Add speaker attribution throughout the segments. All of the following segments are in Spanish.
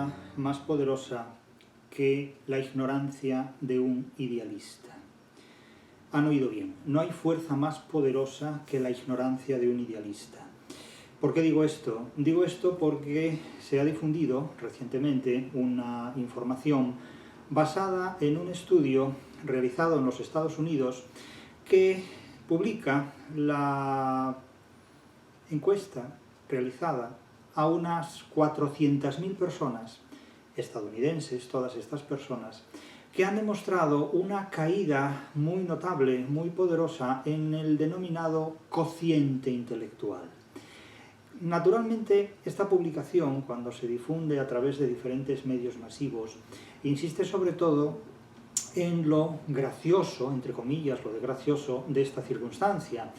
Speaker 1: fuerza más poderosa que la ignorancia de un idealista. Han oído bien, no hay fuerza más poderosa que la ignorancia de un idealista. ¿Por qué digo esto? Digo esto porque se ha difundido recientemente una información basada en un estudio realizado en los Estados Unidos que publica la encuesta realizada a unas 400.000 personas estadounidenses, todas estas personas, que han demostrado una caída muy notable, muy poderosa en el denominado cociente intelectual. Naturalmente, esta publicación, cuando se difunde a través de diferentes medios masivos, insiste sobre todo en lo gracioso, entre comillas, lo de gracioso de esta circunstancia,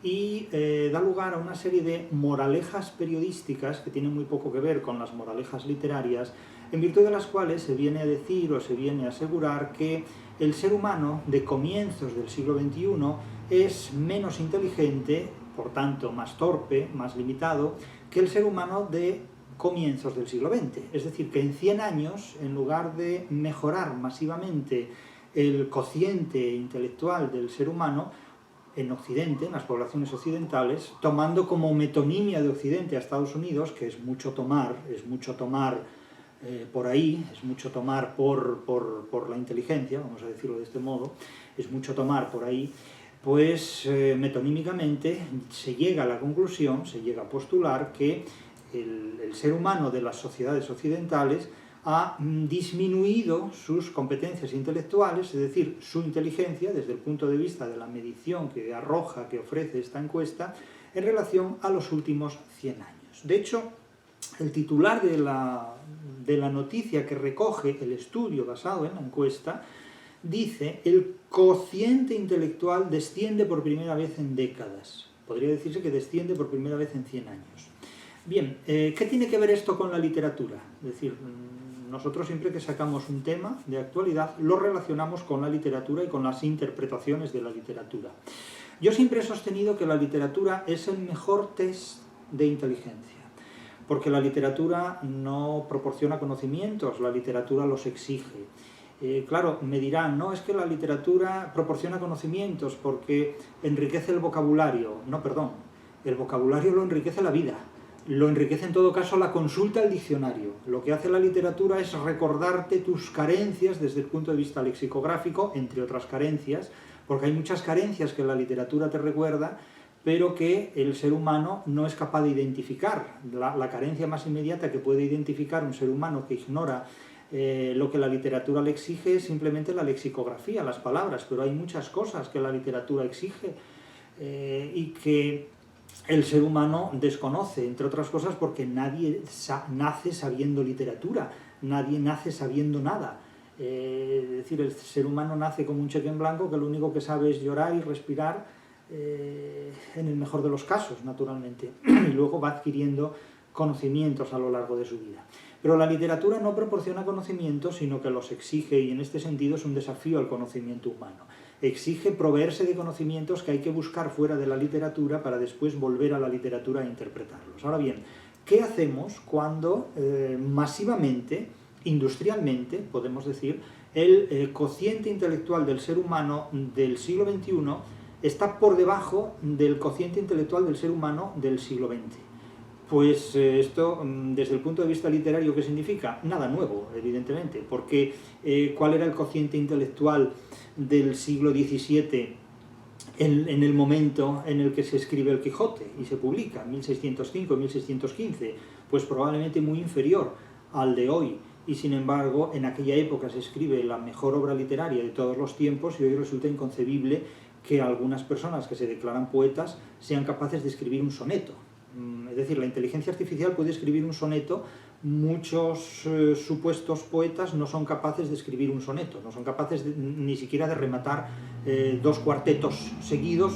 Speaker 1: y da lugar a una serie de moralejas periodísticas que tienen muy poco que ver con las moralejas literarias, en virtud de las cuales se viene a decir o se viene a asegurar que el ser humano de comienzos del siglo XXI es menos inteligente, por tanto más torpe, más limitado, que el ser humano de comienzos del siglo XX. Es decir, que en 100 años, en lugar de mejorar masivamente el cociente intelectual del ser humano, en Occidente, en las poblaciones occidentales, tomando como metonimia de Occidente a Estados Unidos, que es mucho tomar por ahí, es mucho tomar por la inteligencia, vamos a decirlo de este modo, es mucho tomar por ahí, pues metonímicamente se llega a la conclusión, se llega a postular que el ser humano de las sociedades occidentales ha disminuido sus competencias intelectuales, es decir, su inteligencia, desde el punto de vista de la medición que arroja, que ofrece esta encuesta, en relación a los últimos 100 años. De hecho, el titular de la noticia que recoge el estudio basado en la encuesta dice: el cociente intelectual desciende por primera vez en décadas. Podría decirse que desciende por primera vez en 100 años. Bien, ¿qué tiene que ver esto con la literatura? Es decir, nosotros siempre que sacamos un tema de actualidad lo relacionamos con la literatura y con las interpretaciones de la literatura. Yo siempre he sostenido que la literatura es el mejor test de inteligencia, porque la literatura no proporciona conocimientos, la literatura los exige. Claro, me dirán, no, es que la literatura proporciona conocimientos porque enriquece el vocabulario. No, perdón, el vocabulario lo enriquece la vida. Lo enriquece en todo caso la consulta al diccionario. Lo que hace la literatura es recordarte tus carencias desde el punto de vista lexicográfico, entre otras carencias, porque hay muchas carencias que la literatura te recuerda, pero que el ser humano no es capaz de identificar. La carencia más inmediata que puede identificar un ser humano que ignora lo que la literatura le exige es simplemente la lexicografía, las palabras, pero hay muchas cosas que la literatura exige y que el ser humano desconoce, entre otras cosas porque nadie nace sabiendo literatura, nadie nace sabiendo nada. Es decir, el ser humano nace como un cheque en blanco que lo único que sabe es llorar y respirar, en el mejor de los casos, naturalmente, y luego va adquiriendo conocimientos a lo largo de su vida. Pero la literatura no proporciona conocimientos, sino que los exige, y en este sentido es un desafío al conocimiento humano. Exige proveerse de conocimientos que hay que buscar fuera de la literatura para después volver a la literatura a interpretarlos. Ahora bien, ¿qué hacemos cuando masivamente, industrialmente, podemos decir, el cociente intelectual del ser humano del siglo XXI está por debajo del cociente intelectual del ser humano del siglo XX? Pues esto, desde el punto de vista literario, ¿qué significa? Nada nuevo, evidentemente, porque ¿cuál era el cociente intelectual del siglo XVII en el momento en el que se escribe el Quijote y se publica, 1605, 1615? Pues probablemente muy inferior al de hoy, y sin embargo en aquella época se escribe la mejor obra literaria de todos los tiempos y hoy resulta inconcebible que algunas personas que se declaran poetas sean capaces de escribir un soneto. Es decir, la inteligencia artificial puede escribir un soneto, muchos supuestos poetas no son capaces de escribir un soneto, no son capaces ni siquiera de rematar 2 cuartetos seguidos,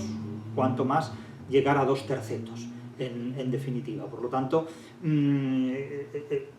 Speaker 1: cuanto más llegar a 2 tercetos, en definitiva. Por lo tanto,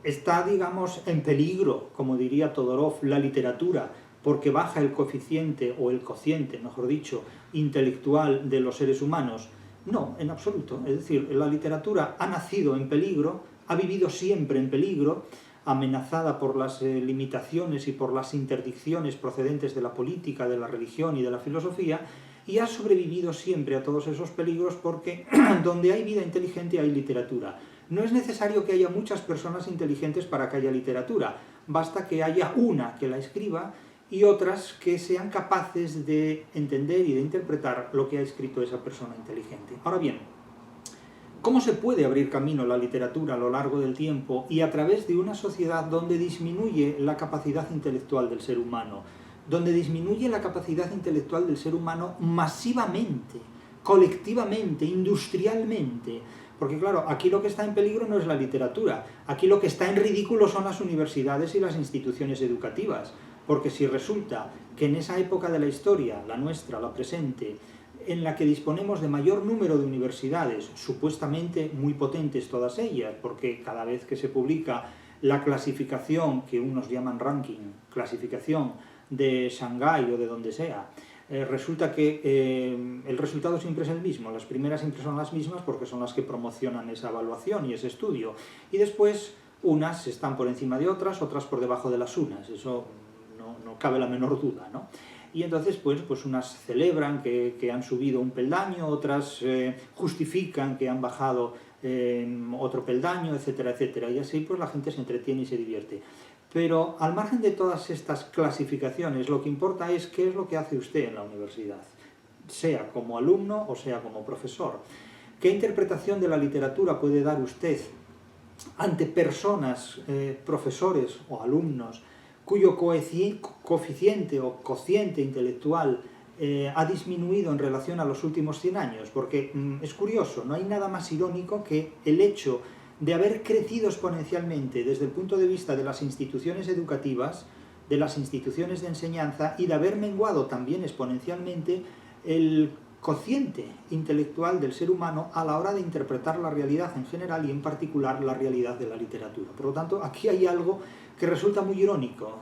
Speaker 1: está, digamos, en peligro, como diría Todorov, la literatura, porque baja el coeficiente, o el cociente, mejor dicho, intelectual de los seres humanos. No, en absoluto. Es decir, la literatura ha nacido en peligro, ha vivido siempre en peligro, amenazada por las limitaciones y por las interdicciones procedentes de la política, de la religión y de la filosofía, y ha sobrevivido siempre a todos esos peligros porque donde hay vida inteligente hay literatura. No es necesario que haya muchas personas inteligentes para que haya literatura, basta que haya una que la escriba y otras que sean capaces de entender y de interpretar lo que ha escrito esa persona inteligente. Ahora bien, ¿cómo se puede abrir camino la literatura a lo largo del tiempo y a través de una sociedad donde disminuye la capacidad intelectual del ser humano? Donde disminuye la capacidad intelectual del ser humano masivamente, colectivamente, industrialmente. Porque claro, aquí lo que está en peligro no es la literatura, aquí lo que está en ridículo son las universidades y las instituciones educativas. Porque si resulta que en esa época de la historia, la nuestra, la presente, en la que disponemos de mayor número de universidades, supuestamente muy potentes todas ellas, porque cada vez que se publica la clasificación, que unos llaman ranking, clasificación de Shanghái o de donde sea, resulta que el resultado siempre es el mismo, las primeras siempre son las mismas porque son las que promocionan esa evaluación y ese estudio, y después unas están por encima de otras, otras por debajo de las unas, eso no cabe la menor duda, ¿no? Y entonces pues unas celebran que han subido un peldaño, otras justifican que han bajado otro peldaño, etcétera, etcétera, y así pues la gente se entretiene y se divierte. Pero al margen de todas estas clasificaciones, lo que importa es qué es lo que hace usted en la universidad, sea como alumno o sea como profesor. ¿Qué interpretación de la literatura puede dar usted ante personas, profesores o alumnos, cuyo coeficiente o cociente intelectual ha disminuido en relación a los últimos 100 años? Porque es curioso, no hay nada más irónico que el hecho de haber crecido exponencialmente desde el punto de vista de las instituciones educativas, de las instituciones de enseñanza, y de haber menguado también exponencialmente el cociente intelectual del ser humano a la hora de interpretar la realidad en general y en particular la realidad de la literatura. Por lo tanto, aquí hay algo que resulta muy irónico,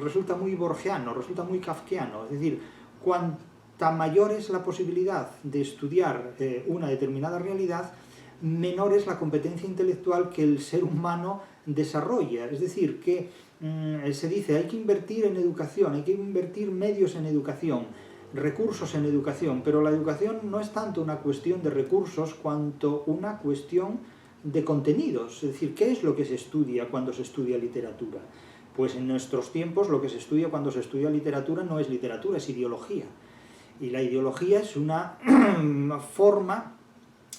Speaker 1: resulta muy borgiano, resulta muy kafkiano, es decir, cuanta mayor es la posibilidad de estudiar una determinada realidad, menor es la competencia intelectual que el ser humano desarrolla. Es decir, que se dice hay que invertir en educación, hay que invertir medios en educación, recursos en educación, pero la educación no es tanto una cuestión de recursos cuanto una cuestión de contenidos. Es decir, ¿qué es lo que se estudia cuando se estudia literatura? Pues en nuestros tiempos lo que se estudia cuando se estudia literatura no es literatura, es ideología. Y la ideología es una forma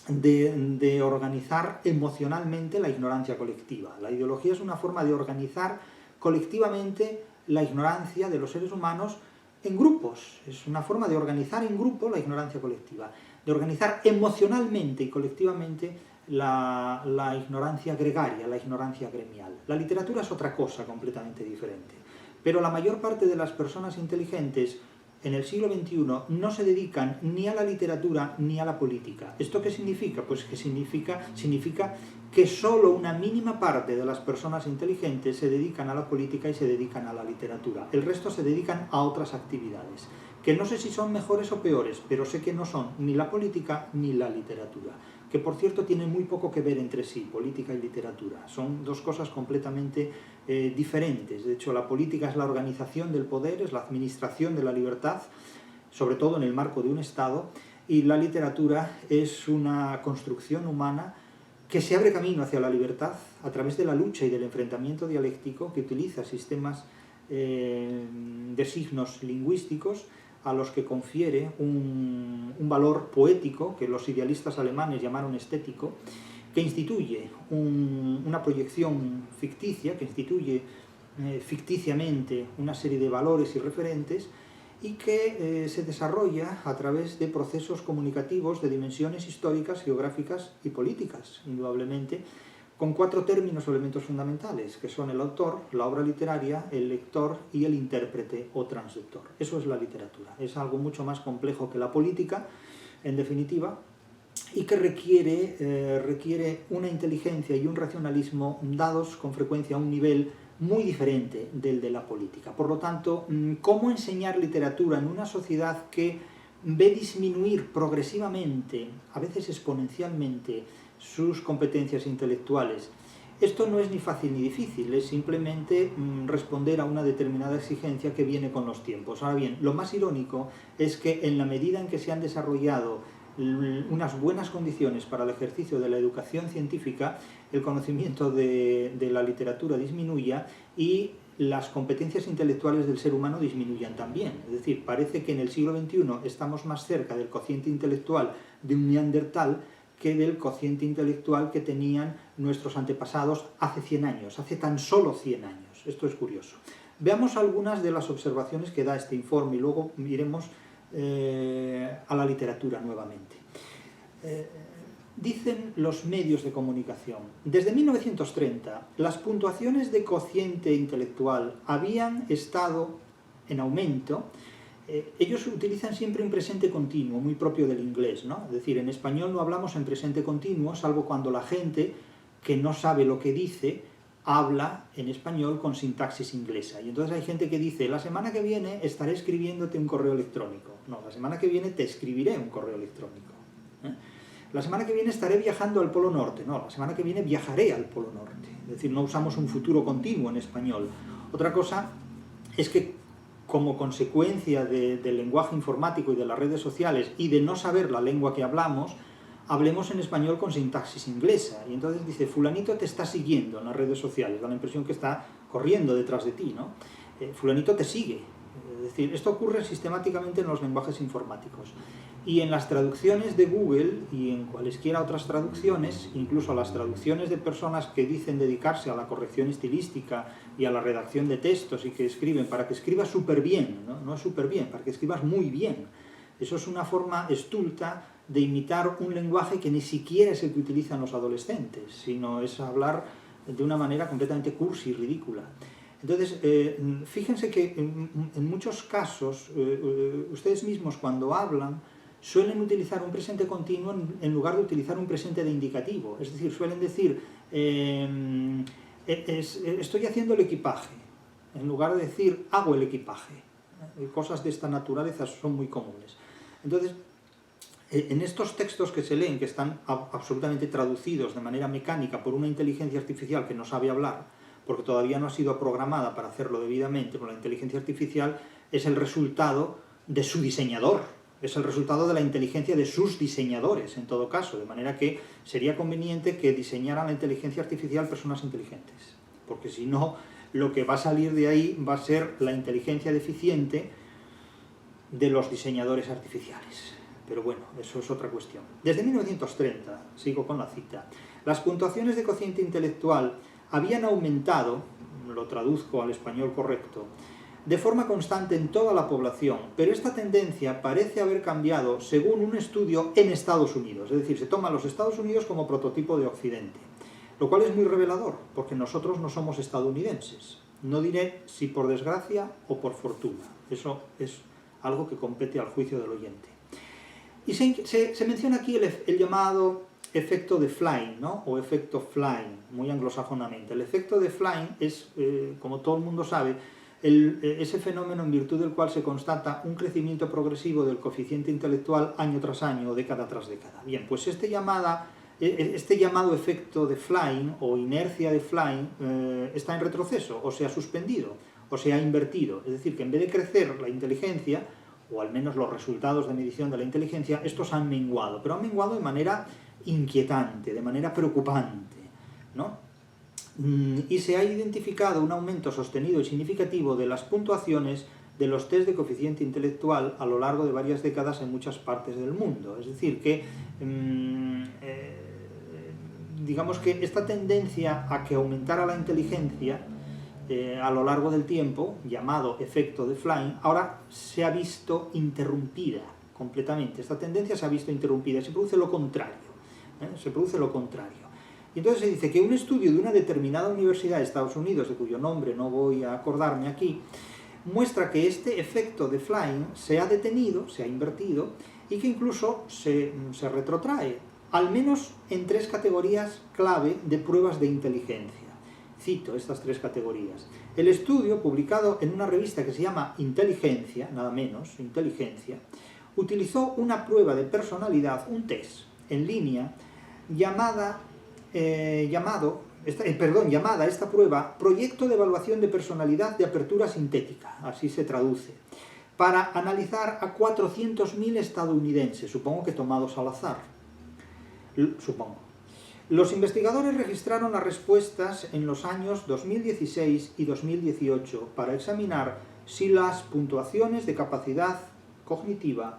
Speaker 1: de organizar emocionalmente la ignorancia colectiva. La ideología es una forma de organizar colectivamente la ignorancia de los seres humanos en grupos. Es una forma de organizar en grupo la ignorancia colectiva, de organizar emocionalmente y colectivamente la ignorancia gregaria, la ignorancia gremial. La literatura es otra cosa completamente diferente. Pero la mayor parte de las personas inteligentes en el siglo XXI no se dedican ni a la literatura ni a la política. ¿Esto qué significa? Pues que significa que solo una mínima parte de las personas inteligentes se dedican a la política y se dedican a la literatura. El resto se dedican a otras actividades, que no sé si son mejores o peores, pero sé que no son ni la política ni la literatura, que por cierto tienen muy poco que ver entre sí, política y literatura. Son dos cosas completamente diferentes. De hecho, la política es la organización del poder, es la administración de la libertad, sobre todo en el marco de un Estado, y la literatura es una construcción humana que se abre camino hacia la libertad a través de la lucha y del enfrentamiento dialéctico, que utiliza sistemas de signos lingüísticos a los que confiere un valor poético que los idealistas alemanes llamaron estético, que instituye una proyección ficticia, que instituye ficticiamente una serie de valores y referentes, y que se desarrolla a través de procesos comunicativos de dimensiones históricas, geográficas y políticas, indudablemente, con 4 términos o elementos fundamentales, que son el autor, la obra literaria, el lector y el intérprete o transductor. Eso es la literatura. Es algo mucho más complejo que la política, en definitiva, y que requiere una inteligencia y un racionalismo dados con frecuencia a un nivel muy diferente del de la política. Por lo tanto, ¿cómo enseñar literatura en una sociedad que ve disminuir progresivamente, a veces exponencialmente, sus competencias intelectuales, Esto no es ni fácil ni difícil, es simplemente responder a una determinada exigencia que viene con los tiempos. Ahora bien, lo más irónico es que en la medida en que se han desarrollado unas buenas condiciones para el ejercicio de la educación científica, el conocimiento de la literatura disminuya y las competencias intelectuales del ser humano disminuyan también. Es decir, parece que en el siglo XXI estamos más cerca del cociente intelectual de un neandertal que del cociente intelectual que tenían nuestros antepasados hace 100 años, hace tan solo 100 años. Esto es curioso. Veamos algunas de las observaciones que da este informe y luego iremos a la literatura nuevamente. Dicen los medios de comunicación, desde 1930 las puntuaciones de cociente intelectual habían estado en aumento. Ellos utilizan siempre un presente continuo, muy propio del inglés, ¿no? Es decir, en español no hablamos en presente continuo, salvo cuando la gente que no sabe lo que dice habla en español con sintaxis inglesa. Y entonces hay gente que dice, la semana que viene estaré escribiéndote un correo electrónico. No, la semana que viene te escribiré un correo electrónico. La semana que viene estaré viajando al Polo Norte. No, la semana que viene viajaré al Polo Norte. Es decir, no usamos un futuro continuo en español. Otra cosa es que como consecuencia del lenguaje informático y de las redes sociales y de no saber la lengua que hablamos, hablemos en español con sintaxis inglesa. Y entonces dice, fulanito te está siguiendo en las redes sociales, da la impresión que está corriendo detrás de ti, ¿no? Fulanito te sigue. Es decir, esto ocurre sistemáticamente en los lenguajes informáticos. Y en las traducciones de Google y en cualesquiera otras traducciones, incluso las traducciones de personas que dicen dedicarse a la corrección estilística y a la redacción de textos y que escriben para que escribas súper bien, ¿no? No es súper bien, para que escribas muy bien. Eso es una forma estulta de imitar un lenguaje que ni siquiera es el que utilizan los adolescentes, sino es hablar de una manera completamente cursi y ridícula. Entonces, fíjense que en muchos casos, ustedes mismos cuando hablan, suelen utilizar un presente continuo en lugar de utilizar un presente de indicativo. Es decir, suelen decir, estoy haciendo el equipaje, en lugar de decir, hago el equipaje. Cosas de esta naturaleza son muy comunes. Entonces, en estos textos que se leen, que están absolutamente traducidos de manera mecánica por una inteligencia artificial que no sabe hablar, porque todavía no ha sido programada para hacerlo debidamente, porque la inteligencia artificial es el resultado de su diseñador, es el resultado de la inteligencia de sus diseñadores, en todo caso, de manera que sería conveniente que diseñaran la inteligencia artificial personas inteligentes, porque si no, lo que va a salir de ahí va a ser la inteligencia deficiente de los diseñadores artificiales. Pero bueno, eso es otra cuestión. Desde 1930, sigo con la cita, las puntuaciones de cociente intelectual habían aumentado, lo traduzco al español correcto, de forma constante en toda la población, pero esta tendencia parece haber cambiado según un estudio en Estados Unidos, es decir, se toma a los Estados Unidos como prototipo de Occidente, lo cual es muy revelador, porque nosotros no somos estadounidenses. No diré si por desgracia o por fortuna, eso es algo que compete al juicio del oyente. Y se menciona aquí el llamado efecto de Flynn, ¿no? O efecto Flynn, muy anglosajonamente. El efecto de Flynn es, como todo el mundo sabe, ese fenómeno en virtud del cual se constata un crecimiento progresivo del coeficiente intelectual año tras año o década tras década. Bien, pues este llamado efecto de Flynn o inercia de Flynn está en retroceso, o se ha suspendido, o se ha invertido. Es decir, que en vez de crecer la inteligencia, o al menos los resultados de medición de la inteligencia, estos han menguado, pero han menguado de manera inquietante, de manera preocupante, ¿no? Y se ha identificado un aumento sostenido y significativo de las puntuaciones de los test de coeficiente intelectual a lo largo de varias décadas en muchas partes del mundo. Es decir, que digamos que esta tendencia a que aumentara la inteligencia a lo largo del tiempo, llamado efecto de Flynn, ahora se ha visto interrumpida completamente. Esta tendencia se ha visto interrumpida, se produce lo contrario. Se produce lo contrario. Y entonces se dice que un estudio de una determinada universidad de Estados Unidos, de cuyo nombre no voy a acordarme aquí, muestra que este efecto de Flynn se ha detenido, se ha invertido, y que incluso se retrotrae, al menos en 3 categorías clave de pruebas de inteligencia. Cito estas 3 categorías. El estudio, publicado en una revista que se llama Inteligencia, nada menos, Inteligencia, utilizó una prueba de personalidad, un test en línea, llamado llamada esta prueba Proyecto de Evaluación de Personalidad de Apertura Sintética, así se traduce, para analizar a 400.000 estadounidenses, supongo que tomados al azar, supongo. Los investigadores registraron las respuestas en los años 2016 y 2018 para examinar si las puntuaciones de capacidad cognitiva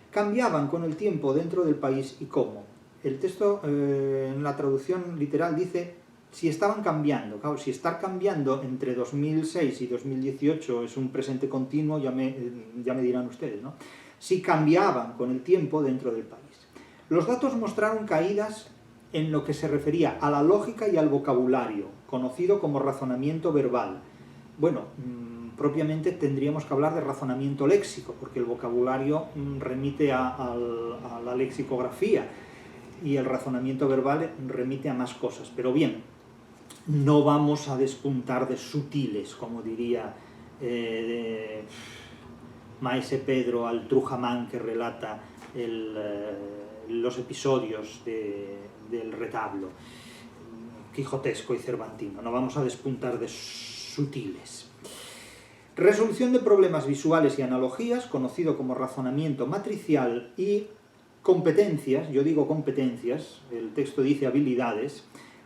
Speaker 1: cambiaban con el tiempo dentro del país y cómo. El texto en la traducción literal dice si estaban cambiando. Claro, si estar cambiando entre 2006 y 2018 es un presente continuo, ya me dirán ustedes, ¿no? Si cambiaban con el tiempo dentro del país. Los datos mostraron caídas en lo que se refería a la lógica y al vocabulario, conocido como razonamiento verbal. Bueno, propiamente tendríamos que hablar de razonamiento léxico, porque el vocabulario remite a la lexicografía y el razonamiento verbal remite a más cosas. Pero bien, no vamos a despuntar de sutiles, como diría Maese Pedro al Trujamán que relata los episodios del retablo quijotesco y cervantino. No vamos a despuntar de sutiles. Resolución de problemas visuales y analogías, conocido como razonamiento matricial, y competencias, yo digo competencias, el texto dice habilidades,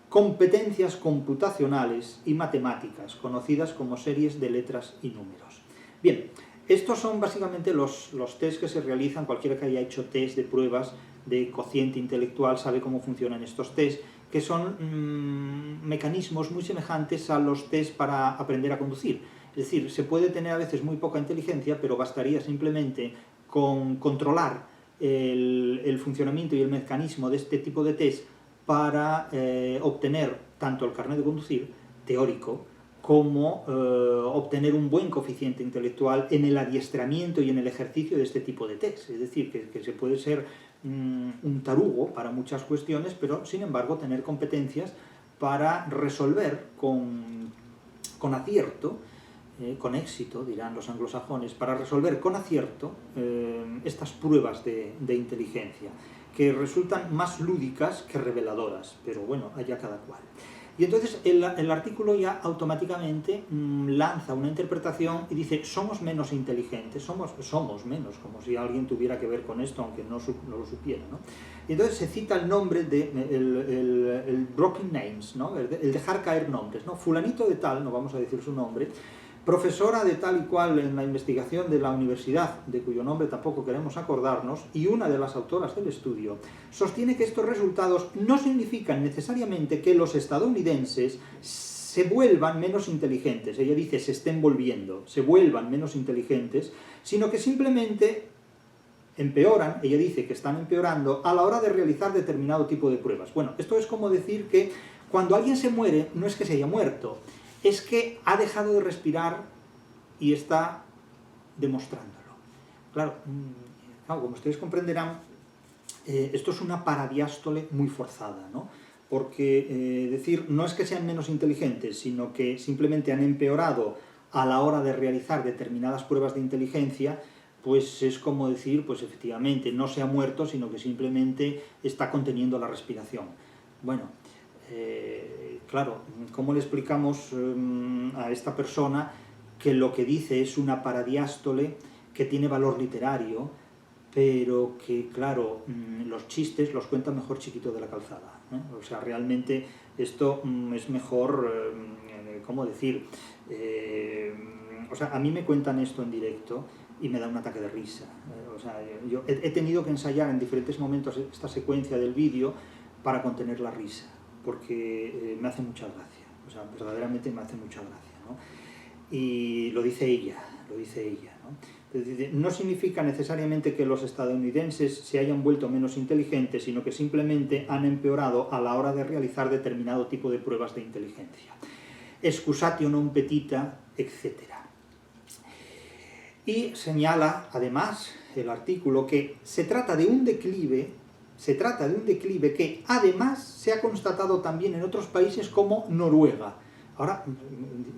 Speaker 1: competencias computacionales y matemáticas, conocidas como series de letras y números. Bien, estos son básicamente los test que se realizan. Cualquiera que haya hecho test de pruebas de cociente intelectual sabe cómo funcionan estos test, que son mecanismos muy semejantes a los test para aprender a conducir. Es decir, se puede tener a veces muy poca inteligencia, pero bastaría simplemente con controlar el funcionamiento y el mecanismo de este tipo de test para obtener tanto el carnet de conducir teórico como obtener un buen coeficiente intelectual en el adiestramiento y en el ejercicio de este tipo de test. Es decir, que se puede ser un tarugo para muchas cuestiones, pero sin embargo tener competencias para resolver con acierto, con éxito, dirán los anglosajones, para resolver con acierto estas pruebas de inteligencia, que resultan más lúdicas que reveladoras, pero bueno, allá cada cual. Y entonces el artículo ya automáticamente lanza una interpretación y dice, somos menos inteligentes, somos menos, como si alguien tuviera que ver con esto, aunque no lo supiera, ¿no? Y entonces se cita el nombre el dropping names, ¿no? El dejar caer nombres, ¿no? Fulanito de tal, no vamos a decir su nombre, profesora de tal y cual en la investigación de la universidad, de cuyo nombre tampoco queremos acordarnos, y una de las autoras del estudio, sostiene que estos resultados no significan necesariamente que los estadounidenses se vuelvan menos inteligentes. Ella dice se estén volviendo, se vuelvan menos inteligentes, sino que simplemente empeoran, ella dice que están empeorando a la hora de realizar determinado tipo de pruebas. Bueno, esto es como decir que cuando alguien se muere, no es que se haya muerto, es que ha dejado de respirar y está demostrándolo. Claro, como ustedes comprenderán, esto es una paradiástole muy forzada, ¿no? Porque decir, no es que sean menos inteligentes, sino que simplemente han empeorado a la hora de realizar determinadas pruebas de inteligencia, pues es como decir, pues efectivamente, no se ha muerto, sino que simplemente está conteniendo la respiración. Bueno, claro, ¿cómo le explicamos a esta persona que lo que dice es una paradiástole que tiene valor literario, pero que, claro, los chistes los cuenta mejor Chiquito de la Calzada, ¿eh? O sea, realmente esto es mejor, ¿cómo decir? O sea, a mí me cuentan esto en directo y me da un ataque de risa. O sea, yo he tenido que ensayar en diferentes momentos esta secuencia del vídeo para contener la risa, porque me hace mucha gracia, o sea, verdaderamente me hace mucha gracia, ¿no? Y lo dice ella, ¿no? Es decir, no significa necesariamente que los estadounidenses se hayan vuelto menos inteligentes, sino que simplemente han empeorado a la hora de realizar determinado tipo de pruebas de inteligencia. Excusatio non petita, etc. Y señala, además, el artículo que se trata de un declive que además se ha constatado también en otros países como Noruega. Ahora,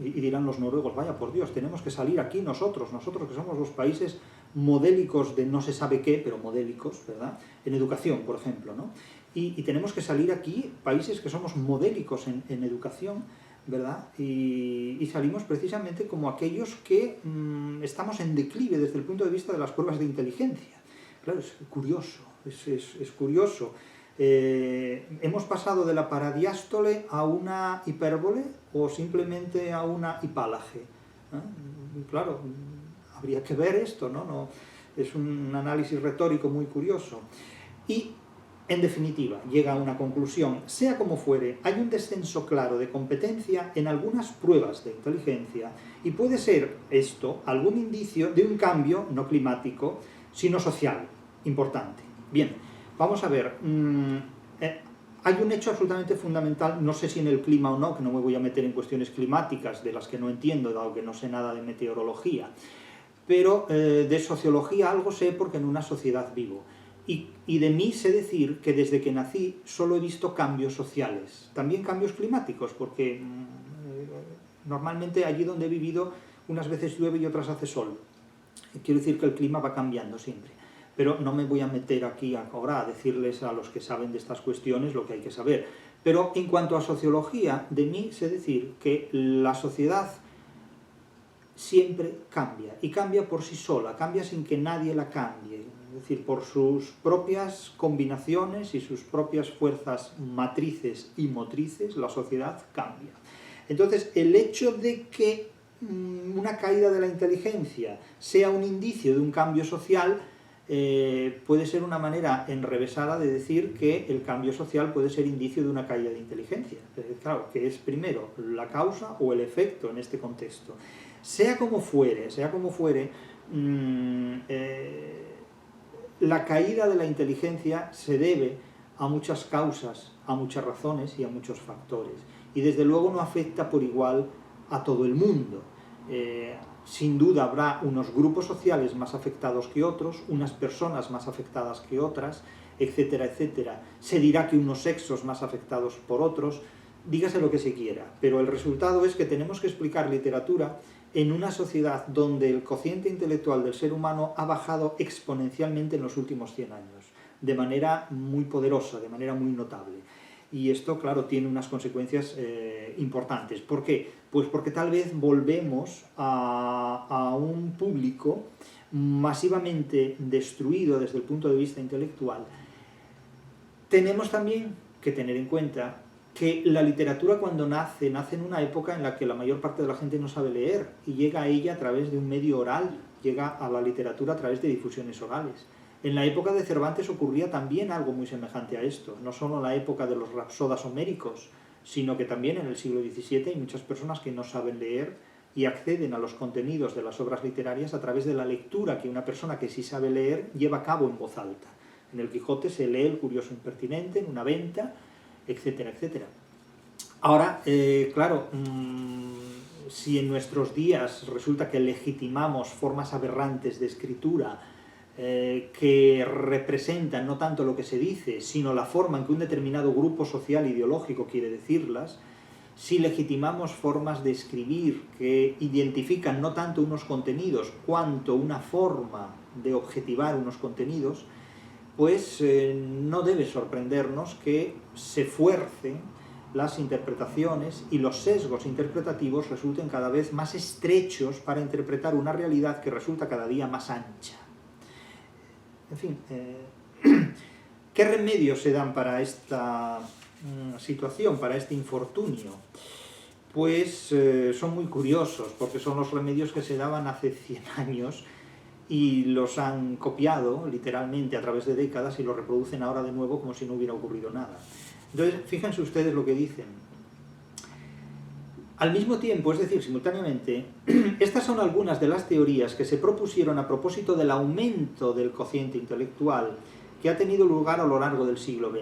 Speaker 1: y dirán los noruegos, vaya por Dios, tenemos que salir aquí nosotros que somos los países modélicos de no se sabe qué, pero modélicos, ¿verdad? En educación, por ejemplo, ¿no? y tenemos que salir aquí, países que somos modélicos en educación, ¿verdad? Y salimos precisamente como aquellos que estamos en declive desde el punto de vista de las pruebas de inteligencia. Claro, es curioso, es curioso. ¿Hemos pasado de la paradiástole a una hipérbole o simplemente a una hipálaje? Claro, habría que ver esto, ¿no? Es un análisis retórico muy curioso. Y, en definitiva, llega a una conclusión. Sea como fuere, hay un descenso claro de competencia en algunas pruebas de inteligencia y puede ser esto algún indicio de un cambio no climático, sino social, importante. Bien, vamos a ver. Hay un hecho absolutamente fundamental, no sé si en el clima o no, que no me voy a meter en cuestiones climáticas de las que no entiendo, dado que no sé nada de meteorología, pero de sociología algo sé porque en una sociedad vivo. Y de mí sé decir que desde que nací solo he visto cambios sociales, también cambios climáticos, porque normalmente allí donde he vivido unas veces llueve y otras hace sol. Quiero decir que el clima va cambiando siempre. Pero no me voy a meter aquí ahora a decirles a los que saben de estas cuestiones lo que hay que saber. Pero en cuanto a sociología, de mí sé decir que la sociedad siempre cambia, y cambia por sí sola, cambia sin que nadie la cambie. Es decir, por sus propias combinaciones y sus propias fuerzas matrices y motrices, la sociedad cambia. Entonces, el hecho de que una caída de la inteligencia sea un indicio de un cambio social puede ser una manera enrevesada de decir que el cambio social puede ser indicio de una caída de inteligencia. Claro, que es primero la causa o el efecto en este contexto. Sea como fuere, la caída de la inteligencia se debe a muchas causas, a muchas razones y a muchos factores. Y desde luego no afecta por igual a todo el mundo. Sin duda habrá unos grupos sociales más afectados que otros, unas personas más afectadas que otras, etcétera, etcétera. Se dirá que unos sexos más afectados por otros, dígase lo que se quiera, pero el resultado es que tenemos que explicar literatura en una sociedad donde el cociente intelectual del ser humano ha bajado exponencialmente en los últimos 100 años, de manera muy poderosa, de manera muy notable. Y esto, claro, tiene unas consecuencias importantes. ¿Por qué? Pues porque tal vez volvemos a un público masivamente destruido desde el punto de vista intelectual. Tenemos también que tener en cuenta que la literatura cuando nace en una época en la que la mayor parte de la gente no sabe leer y llega a ella a través de un medio oral, llega a la literatura a través de difusiones orales. En la época de Cervantes ocurría también algo muy semejante a esto, no solo en la época de los rapsodas homéricos, sino que también en el siglo XVII hay muchas personas que no saben leer y acceden a los contenidos de las obras literarias a través de la lectura que una persona que sí sabe leer lleva a cabo en voz alta. En el Quijote se lee El curioso impertinente, en una venta, etcétera, etcétera. Ahora, claro, si en nuestros días resulta que legitimamos formas aberrantes de escritura que representan no tanto lo que se dice, sino la forma en que un determinado grupo social ideológico quiere decirlas, si legitimamos formas de escribir que identifican no tanto unos contenidos cuanto una forma de objetivar unos contenidos, pues no debe sorprendernos que se fuercen las interpretaciones y los sesgos interpretativos resulten cada vez más estrechos para interpretar una realidad que resulta cada día más ancha. En fin, ¿qué remedios se dan para esta situación, para este infortunio? Pues son muy curiosos, porque son los remedios que se daban hace 100 años y los han copiado literalmente a través de décadas y los reproducen ahora de nuevo como si no hubiera ocurrido nada. Entonces, fíjense ustedes lo que dicen. Al mismo tiempo, es decir, simultáneamente, estas son algunas de las teorías que se propusieron a propósito del aumento del cociente intelectual que ha tenido lugar a lo largo del siglo XX.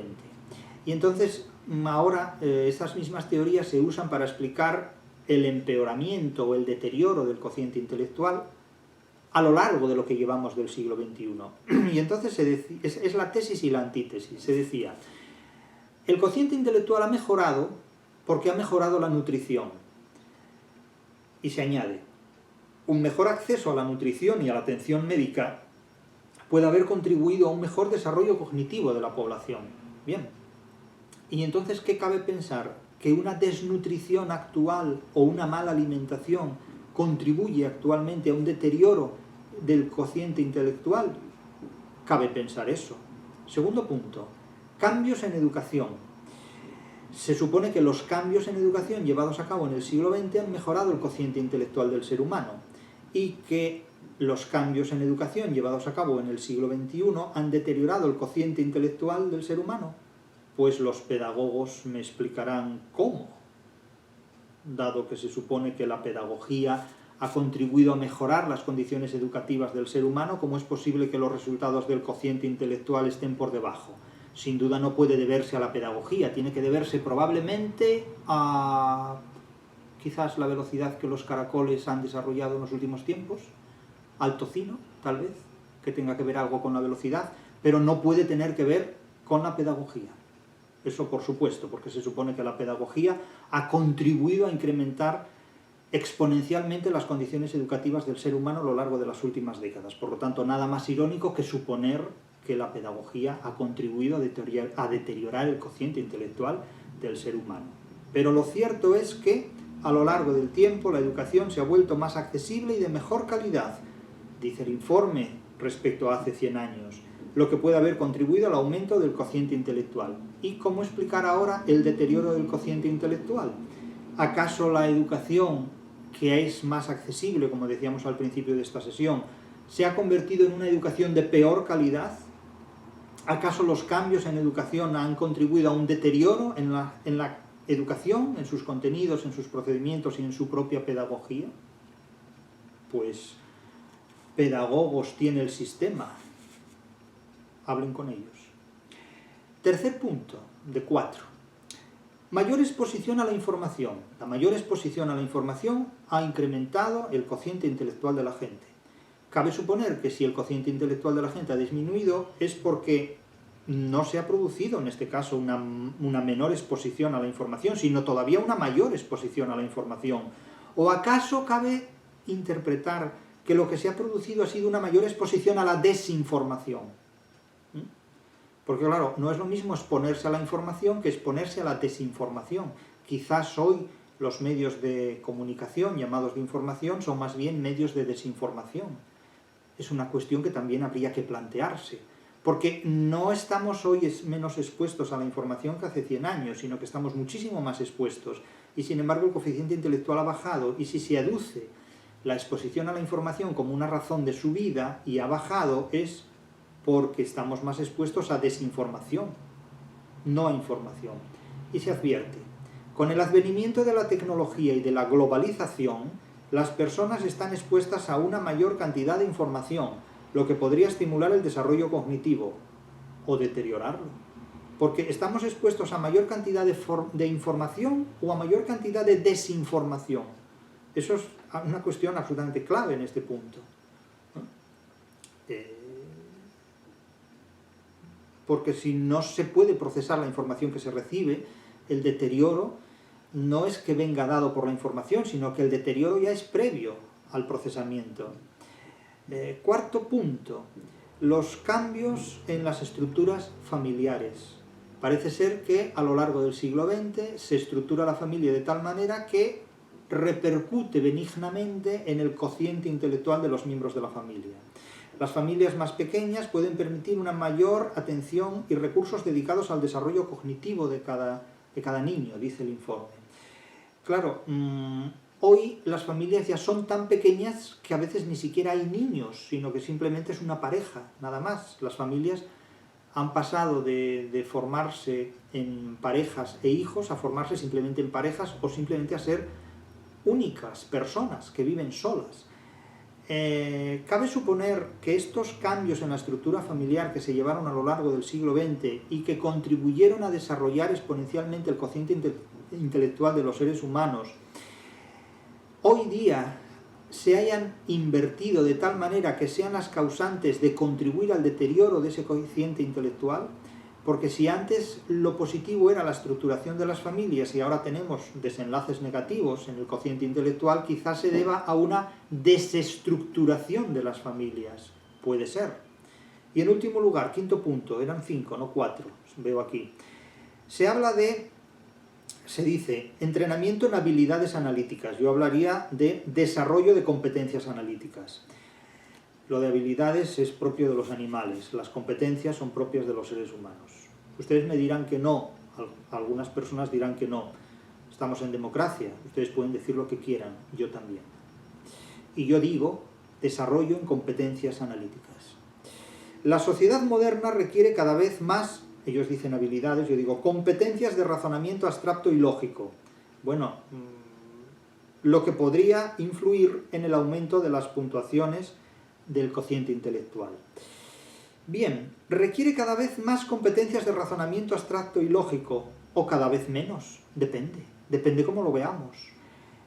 Speaker 1: Y entonces, ahora, estas mismas teorías se usan para explicar el empeoramiento o el deterioro del cociente intelectual a lo largo de lo que llevamos del siglo XXI. Y entonces es la tesis y la antítesis. Se decía, el cociente intelectual ha mejorado porque ha mejorado la nutrición. Y se añade, un mejor acceso a la nutrición y a la atención médica puede haber contribuido a un mejor desarrollo cognitivo de la población. Bien, Y entonces, ¿qué cabe pensar? ¿Que una desnutrición actual o una mala alimentación contribuye actualmente a un deterioro del cociente intelectual? Cabe pensar eso. Segundo punto, cambios en educación. Se supone que los cambios en educación llevados a cabo en el siglo XX han mejorado el cociente intelectual del ser humano y que los cambios en educación llevados a cabo en el siglo XXI han deteriorado el cociente intelectual del ser humano. Pues los pedagogos me explicarán cómo, dado que se supone que la pedagogía ha contribuido a mejorar las condiciones educativas del ser humano, ¿cómo es posible que los resultados del cociente intelectual estén por debajo? Sin duda no puede deberse a la pedagogía, tiene que deberse probablemente a quizás la velocidad que los caracoles han desarrollado en los últimos tiempos, al tocino, tal vez, que tenga que ver algo con la velocidad, pero no puede tener que ver con la pedagogía. Eso por supuesto, porque se supone que la pedagogía ha contribuido a incrementar exponencialmente las condiciones educativas del ser humano a lo largo de las últimas décadas. Por lo tanto, nada más irónico que suponer que la pedagogía ha contribuido a deteriorar el cociente intelectual del ser humano. Pero lo cierto es que, a lo largo del tiempo, la educación se ha vuelto más accesible y de mejor calidad, dice el informe, respecto a hace 100 años, lo que puede haber contribuido al aumento del cociente intelectual. ¿Y cómo explicar ahora el deterioro del cociente intelectual? ¿Acaso la educación, que es más accesible, como decíamos al principio de esta sesión, se ha convertido en una educación de peor calidad? ¿Acaso los cambios en educación han contribuido a un deterioro en la educación, en sus contenidos, en sus procedimientos y en su propia pedagogía? Pues pedagogos tiene el sistema. Hablen con ellos. Tercer punto, de 4. Mayor exposición a la información. La mayor exposición a la información ha incrementado el cociente intelectual de la gente. Cabe suponer que si el cociente intelectual de la gente ha disminuido es porque no se ha producido, en este caso, una menor exposición a la información, sino todavía una mayor exposición a la información. ¿O acaso cabe interpretar que lo que se ha producido ha sido una mayor exposición a la desinformación? Porque claro, no es lo mismo exponerse a la información que exponerse a la desinformación. Quizás hoy los medios de comunicación llamados de información son más bien medios de desinformación. Es una cuestión que también habría que plantearse. Porque no estamos hoy menos expuestos a la información que hace 100 años, sino que estamos muchísimo más expuestos. Y sin embargo el coeficiente intelectual ha bajado. Y si se aduce la exposición a la información como una razón de subida y ha bajado, es porque estamos más expuestos a desinformación, no a información. Y se advierte, con el advenimiento de la tecnología y de la globalización, las personas están expuestas a una mayor cantidad de información, lo que podría estimular el desarrollo cognitivo o deteriorarlo. Porque estamos expuestos a mayor cantidad de información o a mayor cantidad de desinformación. Eso es una cuestión absolutamente clave en este punto. Porque si no se puede procesar la información que se recibe, el deterioro no es que venga dado por la información, sino que el deterioro ya es previo al procesamiento. Cuarto punto, los cambios en las estructuras familiares. Parece ser que a lo largo del siglo XX se estructura la familia de tal manera que repercute benignamente en el cociente intelectual de los miembros de la familia. Las familias más pequeñas pueden permitir una mayor atención y recursos dedicados al desarrollo cognitivo de cada niño, dice el informe. Claro, hoy las familias ya son tan pequeñas que a veces ni siquiera hay niños, sino que simplemente es una pareja, nada más. Las familias han pasado de formarse en parejas e hijos a formarse simplemente en parejas o simplemente a ser únicas personas que viven solas. Cabe suponer que estos cambios en la estructura familiar que se llevaron a lo largo del siglo XX y que contribuyeron a desarrollar exponencialmente el cociente intelectual de los seres humanos, hoy día se hayan invertido de tal manera que sean las causantes de contribuir al deterioro de ese cociente intelectual, porque si antes lo positivo era la estructuración de las familias y ahora tenemos desenlaces negativos en el cociente intelectual, quizás se deba a una desestructuración de las familias. Puede ser. Y en último lugar, quinto punto, eran 5, no 4, veo aquí. se dice, entrenamiento en habilidades analíticas. Yo hablaría de desarrollo de competencias analíticas. Lo de habilidades es propio de los animales, las competencias son propias de los seres humanos. Ustedes me dirán que no, algunas personas dirán que no. Estamos en democracia, ustedes pueden decir lo que quieran, yo también. Y yo digo, desarrollo en competencias analíticas. La sociedad moderna requiere cada vez más, ellos dicen habilidades, yo digo competencias de razonamiento abstracto y lógico. Bueno, lo que podría influir en el aumento de las puntuaciones del cociente intelectual. Bien, requiere cada vez más competencias de razonamiento abstracto y lógico, o cada vez menos, depende cómo lo veamos.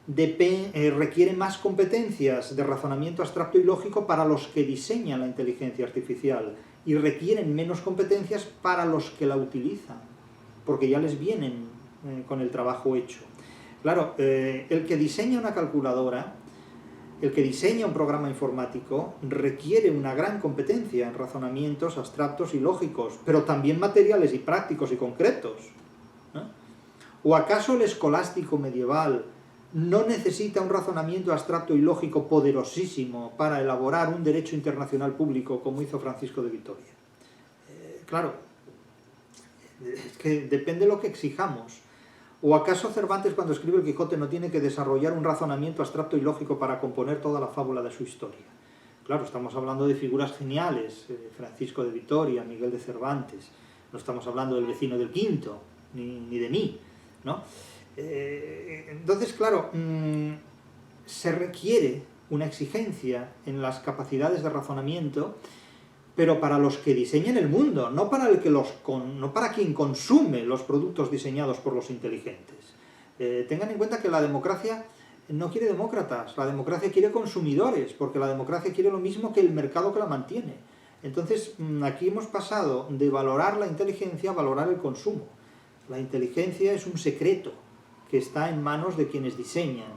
Speaker 1: Requiere más competencias de razonamiento abstracto y lógico para los que diseñan la inteligencia artificial y requieren menos competencias para los que la utilizan, porque ya les vienen con el trabajo hecho. Claro, el que diseña una calculadora, el que diseña un programa informático, requiere una gran competencia en razonamientos abstractos y lógicos, pero también materiales y prácticos y concretos, ¿no? ¿O acaso el escolástico medieval no necesita un razonamiento abstracto y lógico poderosísimo para elaborar un derecho internacional público como hizo Francisco de Vitoria? Claro, es que depende de lo que exijamos. ¿O acaso Cervantes, cuando escribe el Quijote, no tiene que desarrollar un razonamiento abstracto y lógico para componer toda la fábula de su historia? Claro, estamos hablando de figuras geniales, Francisco de Vitoria, Miguel de Cervantes, no estamos hablando del vecino del Quinto, ni de mí, ¿no? Entonces, claro, se requiere una exigencia en las capacidades de razonamiento, pero para los que diseñan el mundo, no para quien consume los productos diseñados por los inteligentes. Tengan en cuenta que la democracia no quiere demócratas, la democracia quiere consumidores, porque la democracia quiere lo mismo que el mercado que la mantiene. Entonces, aquí hemos pasado de valorar la inteligencia a valorar el consumo. La inteligencia es un secreto que está en manos de quienes diseñan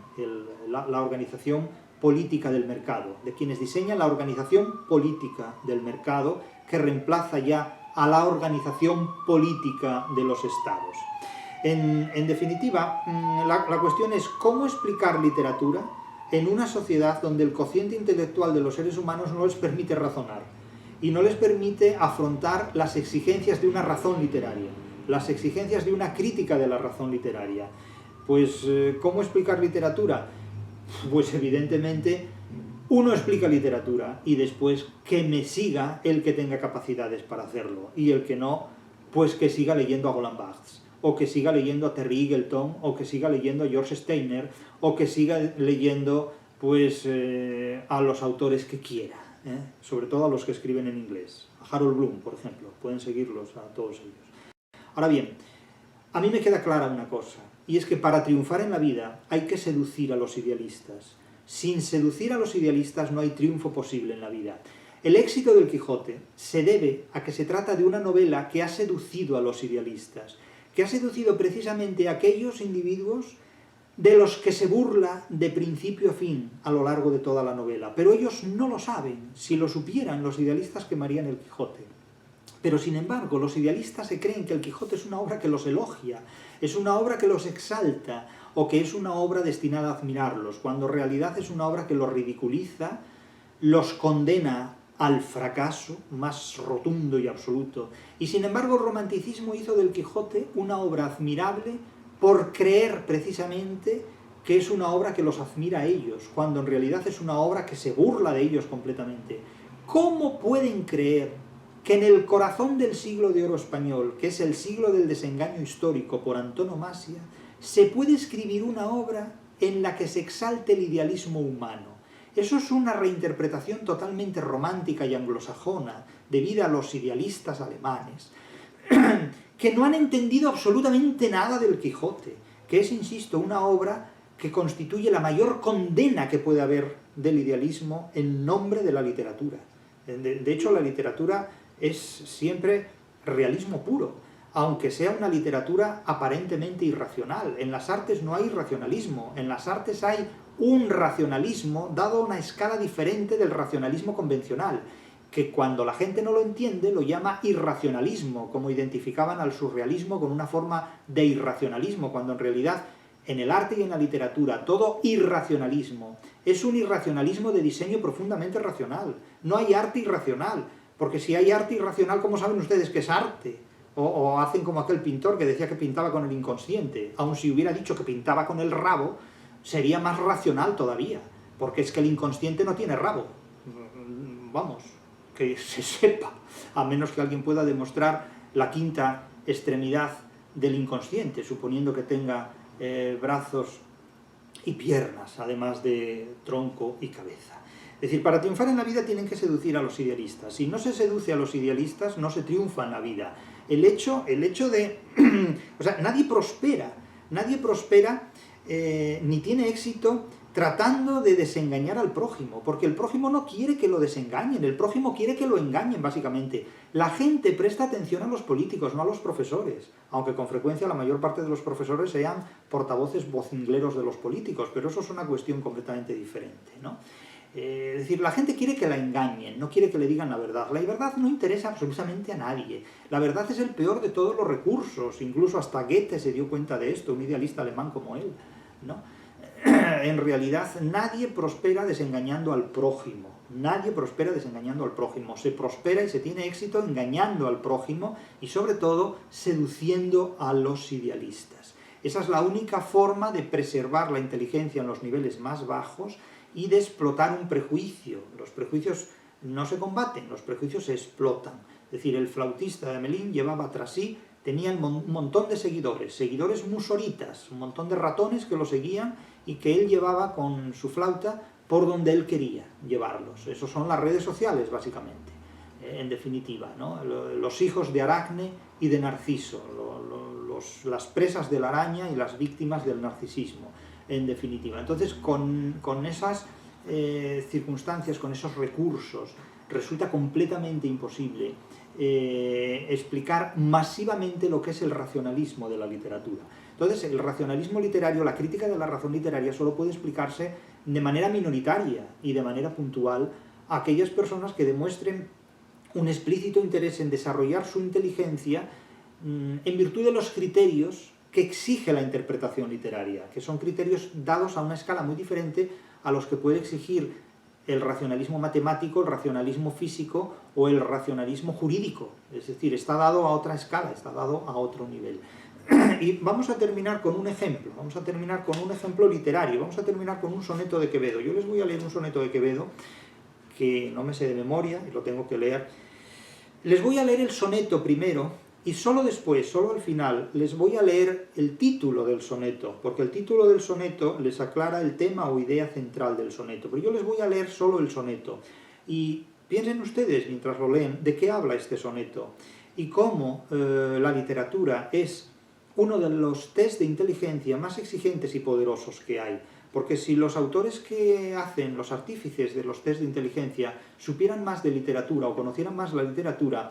Speaker 1: la organización política del mercado, de quienes diseñan la organización política del mercado que reemplaza ya a la organización política de los estados. En definitiva, la cuestión es cómo explicar literatura en una sociedad donde el cociente intelectual de los seres humanos no les permite razonar y no les permite afrontar las exigencias de una razón literaria, las exigencias de una crítica de la razón literaria. Pues, ¿cómo explicar literatura? Pues evidentemente uno explica literatura y después que me siga el que tenga capacidades para hacerlo y el que no, pues que siga leyendo a Roland Barthes o que siga leyendo a Terry Eagleton o que siga leyendo a George Steiner o que siga leyendo pues a los autores que quiera, sobre todo a los que escriben en inglés, a Harold Bloom, por ejemplo, pueden seguirlos a todos ellos. Ahora bien, a mí me queda clara una cosa, y es que para triunfar en la vida hay que seducir a los idealistas. Sin seducir a los idealistas no hay triunfo posible en la vida. El éxito del Quijote se debe a que se trata de una novela que ha seducido a los idealistas, que ha seducido precisamente a aquellos individuos de los que se burla de principio a fin a lo largo de toda la novela. Pero ellos no lo saben. Si lo supieran, los idealistas quemarían el Quijote. Pero sin embargo, los idealistas se creen que el Quijote es una obra que los elogia, es una obra que los exalta, o que es una obra destinada a admirarlos, cuando en realidad es una obra que los ridiculiza, los condena al fracaso más rotundo y absoluto. Y sin embargo, el romanticismo hizo del Quijote una obra admirable por creer precisamente que es una obra que los admira a ellos, cuando en realidad es una obra que se burla de ellos completamente. ¿Cómo pueden creer que en el corazón del siglo de oro español, que es el siglo del desengaño histórico por antonomasia, se puede escribir una obra en la que se exalte el idealismo humano? Eso es una reinterpretación totalmente romántica y anglosajona, debida a los idealistas alemanes, que no han entendido absolutamente nada del Quijote, que es, insisto, una obra que constituye la mayor condena que puede haber del idealismo en nombre de la literatura. De hecho, la literatura es siempre realismo puro, aunque sea una literatura aparentemente irracional. En las artes no hay racionalismo, en las artes hay un racionalismo dado a una escala diferente del racionalismo convencional. que cuando la gente no lo entiende lo llama irracionalismo, como identificaban al surrealismo con una forma de irracionalismo, cuando en realidad en el arte y en la literatura todo irracionalismo es un irracionalismo de diseño profundamente racional. No hay arte irracional, porque si hay arte irracional, ¿cómo saben ustedes que es arte? O hacen como aquel pintor que decía que pintaba con el inconsciente. Aun si hubiera dicho que pintaba con el rabo, sería más racional todavía, porque es que el inconsciente no tiene rabo. Vamos, que se sepa, a menos que alguien pueda demostrar la quinta extremidad del inconsciente, suponiendo que tenga brazos y piernas, además de tronco y cabeza. Es decir, para triunfar en la vida tienen que seducir a los idealistas. Si no se seduce a los idealistas, no se triunfa en la vida. El hecho de... o sea, nadie prospera ni tiene éxito tratando de desengañar al prójimo, porque el prójimo no quiere que lo desengañen, el prójimo quiere que lo engañen, básicamente. La gente presta atención a los políticos, no a los profesores, aunque con frecuencia la mayor parte de los profesores sean portavoces vocingleros de los políticos, pero eso es una cuestión completamente diferente, ¿no? Es decir, la gente quiere que la engañen, no quiere que le digan la verdad. La verdad no interesa absolutamente a nadie. La verdad es el peor de todos los recursos, incluso hasta Goethe se dio cuenta de esto, un idealista alemán como él, ¿no? En realidad nadie prospera desengañando al prójimo, nadie prospera desengañando al prójimo, se prospera y se tiene éxito engañando al prójimo y sobre todo seduciendo a los idealistas. Esa es la única forma de preservar la inteligencia en los niveles más bajos y de explotar un prejuicio. Los prejuicios no se combaten, los prejuicios se explotan. Es decir, el flautista de Melín llevaba tras sí, tenía un montón de seguidores musoritas, un montón de ratones que lo seguían y que él llevaba con su flauta por donde él quería llevarlos. Esos son las redes sociales, básicamente, en definitiva, ¿no? Los hijos de Aracne y de Narciso, las presas de la araña y las víctimas del narcisismo, en definitiva. Entonces, con esas circunstancias, con esos recursos, resulta completamente imposible explicar masivamente lo que es el racionalismo de la literatura. Entonces, el racionalismo literario, la crítica de la razón literaria, solo puede explicarse de manera minoritaria y de manera puntual a aquellas personas que demuestren un explícito interés en desarrollar su inteligencia en virtud de los criterios que exige la interpretación literaria, que son criterios dados a una escala muy diferente a los que puede exigir el racionalismo matemático, el racionalismo físico o el racionalismo jurídico. Es decir, está dado a otra escala, está dado a otro nivel. Y vamos a terminar con un ejemplo, literario, vamos a terminar con un soneto de Quevedo. Yo les voy a leer un soneto de Quevedo, que no me sé de memoria y lo tengo que leer. Les voy a leer el soneto primero, y solo después, solo al final, les voy a leer el título del soneto, porque el título del soneto les aclara el tema o idea central del soneto. Pero yo les voy a leer solo el soneto. Y piensen ustedes, mientras lo leen, de qué habla este soneto y cómo la literatura es uno de los test de inteligencia más exigentes y poderosos que hay. Porque si los autores que hacen, los artífices de los test de inteligencia, supieran más de literatura o conocieran más la literatura,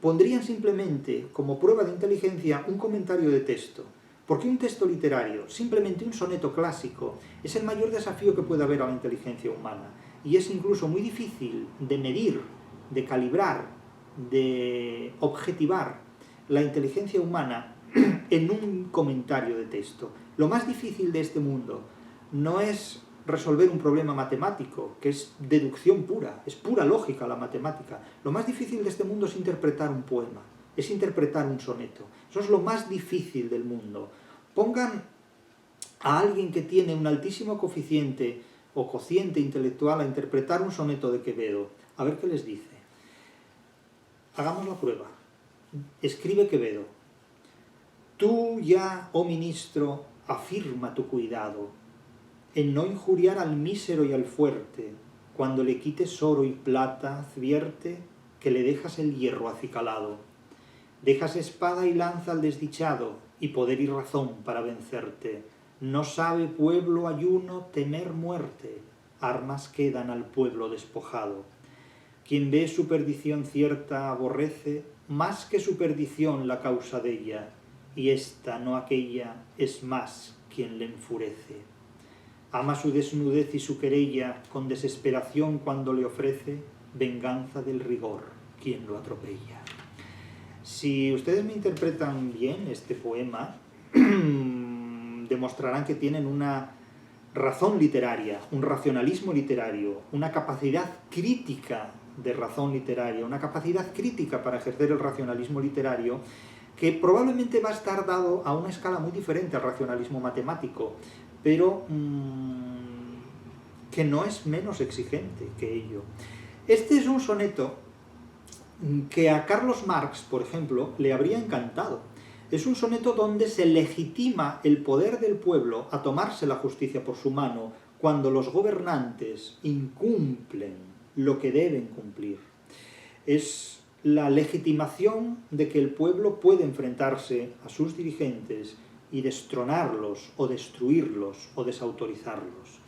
Speaker 1: pondrían simplemente como prueba de inteligencia un comentario de texto. Porque un texto literario, simplemente un soneto clásico, es el mayor desafío que puede haber a la inteligencia humana. Y es incluso muy difícil de medir, de calibrar, de objetivar la inteligencia humana en un comentario de texto. Lo más difícil de este mundo no es resolver un problema matemático, que es deducción pura, es pura lógica la matemática. Lo más difícil de este mundo es interpretar un poema, es interpretar un soneto. Eso es lo más difícil del mundo. Pongan a alguien que tiene un altísimo coeficiente o cociente intelectual a interpretar un soneto de Quevedo, a ver qué les dice. Hagamos la prueba. Escribe Quevedo: tú ya, oh ministro, afirma tu cuidado en no injuriar al mísero y al fuerte. Cuando le quites oro y plata, advierte que le dejas el hierro acicalado. Dejas espada y lanza al desdichado, y poder y razón para vencerte. No sabe pueblo ayuno temer muerte, armas quedan al pueblo despojado. Quien ve su perdición cierta aborrece, más que su perdición la causa de ella, y esta, no aquella, es más quien le enfurece. Ama su desnudez y su querella con desesperación cuando le ofrece, venganza del rigor, quien lo atropella. Si ustedes me interpretan bien este poema, demostrarán que tienen una razón literaria, un racionalismo literario, una capacidad crítica de razón literaria, una capacidad crítica para ejercer el racionalismo literario, que probablemente va a estar dado a una escala muy diferente al racionalismo matemático, pero que no es menos exigente que ello. Este es un soneto que a Carlos Marx, por ejemplo, le habría encantado. Es un soneto donde se legitima el poder del pueblo a tomarse la justicia por su mano cuando los gobernantes incumplen lo que deben cumplir. Es la legitimación de que el pueblo puede enfrentarse a sus dirigentes y destronarlos o destruirlos o desautorizarlos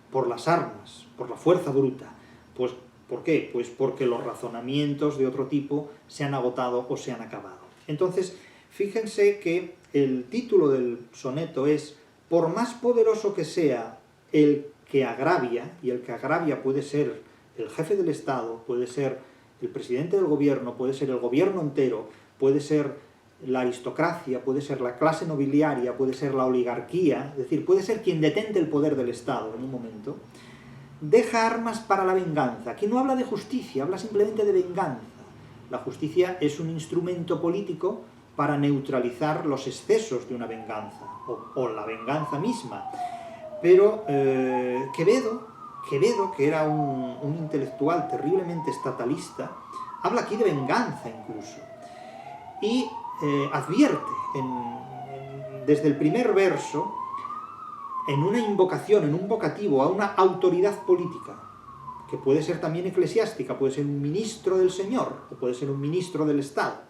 Speaker 1: por las armas, por la fuerza bruta. Pues, ¿por qué? Pues porque los razonamientos de otro tipo se han agotado o se han acabado. Entonces, fíjense que el título del soneto es: por más poderoso que sea el que agravia, y el que agravia puede ser el jefe del Estado, puede ser el presidente del gobierno, puede ser el gobierno entero, puede ser la aristocracia, puede ser la clase nobiliaria, puede ser la oligarquía, es decir, puede ser quien detente el poder del Estado en un momento, deja armas para la venganza. Aquí no habla de justicia, habla simplemente de venganza. La justicia es un instrumento político para neutralizar los excesos de una venganza, o la venganza misma. Pero Quevedo, que era un intelectual terriblemente estatalista, habla aquí de venganza incluso. Y advierte desde el primer verso, en una invocación, en un vocativo a una autoridad política, que puede ser también eclesiástica, puede ser un ministro del Señor, o puede ser un ministro del Estado,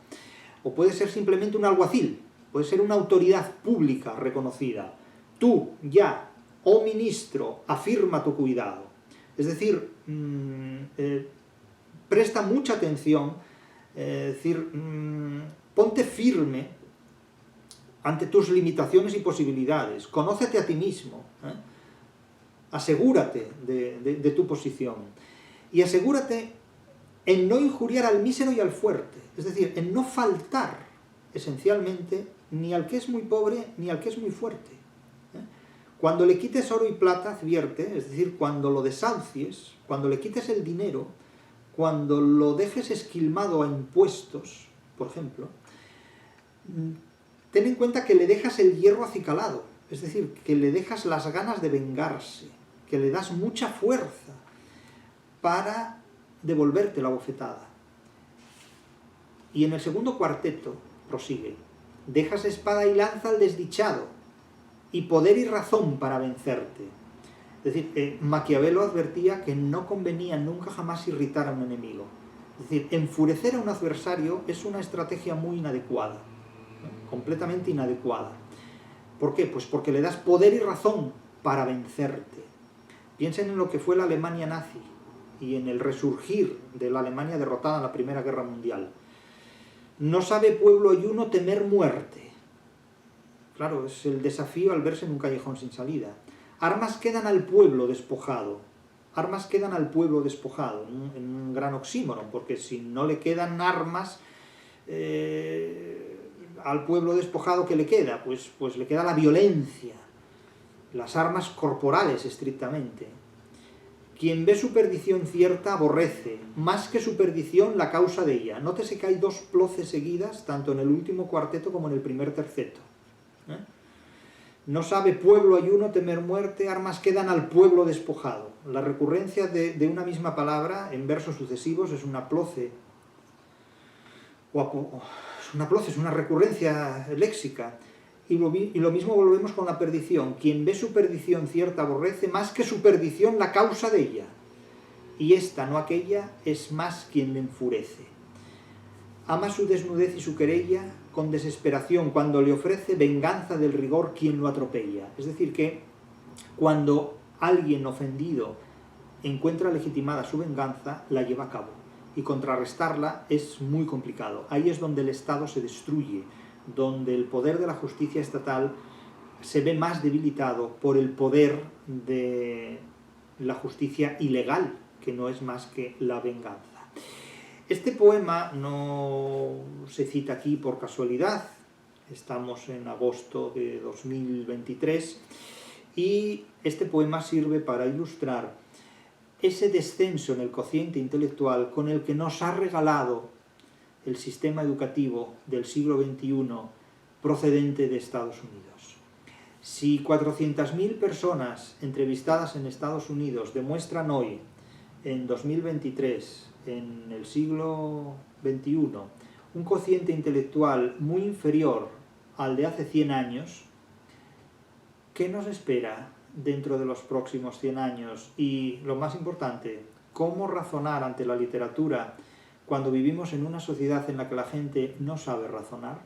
Speaker 1: o puede ser simplemente un alguacil, puede ser una autoridad pública reconocida. Tú ya, oh ministro, afirma tu cuidado. Es decir, presta mucha atención, ponte firme ante tus limitaciones y posibilidades, conócete a ti mismo, asegúrate de tu posición, y asegúrate en no injuriar al mísero y al fuerte, es decir, en no faltar esencialmente ni al que es muy pobre ni al que es muy fuerte. Cuando le quites oro y plata, advierte, es decir, cuando lo desahucies, cuando le quites el dinero, cuando lo dejes esquilmado a impuestos, por ejemplo, ten en cuenta que le dejas el hierro acicalado, es decir, que le dejas las ganas de vengarse, que le das mucha fuerza para devolverte la bofetada. Y en el segundo cuarteto prosigue: dejas espada y lanza al desdichado, y poder y razón para vencerte. Es decir, Maquiavelo advertía que no convenía nunca jamás irritar a un enemigo. Es decir, enfurecer a un adversario es una estrategia muy inadecuada, completamente inadecuada. ¿Por qué? Pues porque le das poder y razón para vencerte. Piensen en lo que fue la Alemania nazi y en el resurgir de la Alemania derrotada en la Primera Guerra Mundial. No sabe pueblo ayuno temer muerte. Claro, es el desafío al verse en un callejón sin salida. Armas quedan al pueblo despojado. Armas quedan al pueblo despojado, en un gran oxímoron, porque si no le quedan armas al pueblo despojado, ¿qué le queda? Pues le queda la violencia, las armas corporales estrictamente. Quien ve su perdición cierta aborrece, más que su perdición la causa de ella. Nótese que hay dos ploces seguidas, tanto en el último cuarteto como en el primer terceto. No sabe pueblo ayuno temer muerte, armas quedan al pueblo despojado. La recurrencia de una misma palabra en versos sucesivos es una ploce, es una recurrencia léxica. Y lo mismo volvemos con la perdición. Quien ve su perdición cierta aborrece, más que su perdición la causa de ella. Y esta, no aquella, es más quien le enfurece. Ama su desnudez y su querella con desesperación cuando le ofrece venganza del rigor quien lo atropella. Es decir, que cuando alguien ofendido encuentra legitimada su venganza, la lleva a cabo. Y contrarrestarla es muy complicado. Ahí es donde el Estado se destruye, donde el poder de la justicia estatal se ve más debilitado por el poder de la justicia ilegal, que no es más que la venganza. Este poema no se cita aquí por casualidad. Estamos en agosto de 2023 y este poema sirve para ilustrar ese descenso en el cociente intelectual con el que nos ha regalado el sistema educativo del siglo XXI procedente de Estados Unidos. Si 400.000 personas entrevistadas en Estados Unidos demuestran hoy, en 2023, en el siglo XXI, un cociente intelectual muy inferior al de hace 100 años, ¿qué nos espera dentro de los próximos 100 años? Y lo más importante, ¿cómo razonar ante la literatura cuando vivimos en una sociedad en la que la gente no sabe razonar?